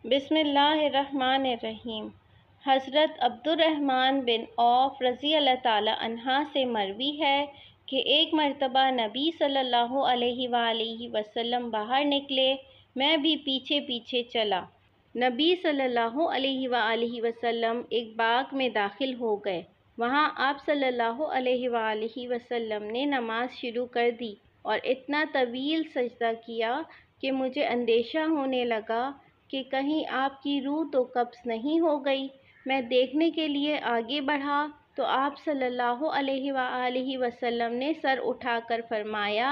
بسم اللہ الرحمن الرحیم۔ حضرت عبد الرحمن بن عوف رضی اللہ تعالی عنہ سے مروی ہے کہ ایک مرتبہ نبی صلی اللہ علیہ وآلہ وسلم باہر نکلے، میں بھی پیچھے پیچھے چلا۔ نبی صلی اللہ علیہ وآلہ وسلم ایک باغ میں داخل ہو گئے۔ وہاں آپ صلی اللہ علیہ وآلہ وسلم نے نماز شروع کر دی اور اتنا طویل سجدہ کیا کہ مجھے اندیشہ ہونے لگا کہ کہیں آپ کی روح تو قبض نہیں ہو گئی۔ میں دیکھنے کے لیے آگے بڑھا تو آپ صلی اللہ علیہ وآلہ وسلم نے سر اٹھا کر فرمایا،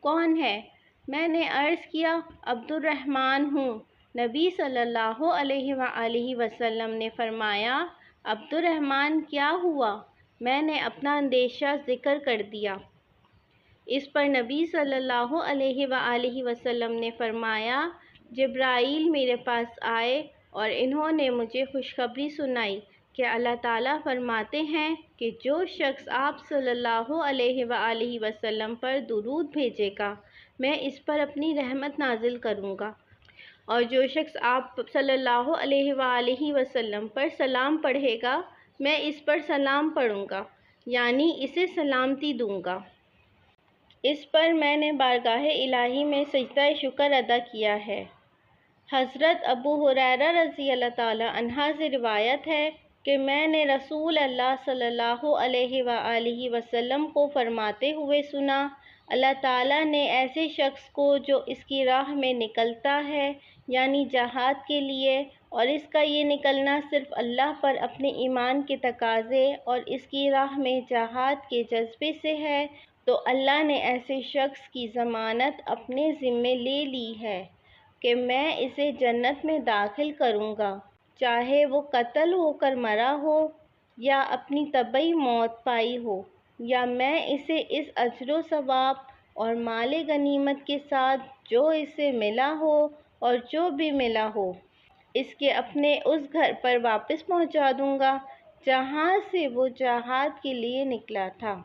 کون ہے؟ میں نے عرض کیا، عبد الرحمن ہوں۔ نبی صلی اللہ علیہ وآلہ وسلم نے فرمایا، عبد الرحمن کیا ہوا؟ میں نے اپنا اندیشہ ذکر کر دیا۔ اس پر نبی صلی اللہ علیہ وآلہ وسلم نے فرمایا، جبرائیل میرے پاس آئے اور انہوں نے مجھے خوشخبری سنائی کہ اللہ تعالیٰ فرماتے ہیں کہ جو شخص آپ صلی اللہ علیہ وآلہ وسلم پر درود بھیجے گا میں اس پر اپنی رحمت نازل کروں گا، اور جو شخص آپ صلی اللہ علیہ وآلہ وسلم پر سلام پڑھے گا میں اس پر سلام پڑھوں گا، یعنی اسے سلامتی دوں گا۔ اس پر میں نے بارگاہ الہی میں سجدہ شکر ادا کیا ہے۔ حضرت ابو ہریرہ رضی اللہ تعالی عنہ سے روایت ہے کہ میں نے رسول اللہ صلی اللہ علیہ وآلہ وسلم کو فرماتے ہوئے سنا، اللہ تعالیٰ نے ایسے شخص کو جو اس کی راہ میں نکلتا ہے، یعنی جہاد کے لیے، اور اس کا یہ نکلنا صرف اللہ پر اپنے ایمان کے تقاضے اور اس کی راہ میں جہاد کے جذبے سے ہے، تو اللہ نے ایسے شخص کی ضمانت اپنے ذمے لے لی ہے کہ میں اسے جنت میں داخل کروں گا، چاہے وہ قتل ہو کر مرا ہو یا اپنی طبعی موت پائی ہو، یا میں اسے اس اجر و ثواب اور مال غنیمت کے ساتھ جو اسے ملا ہو اور جو بھی ملا ہو اس کے اپنے اس گھر پر واپس پہنچا دوں گا جہاں سے وہ جہاد کے لیے نکلا تھا۔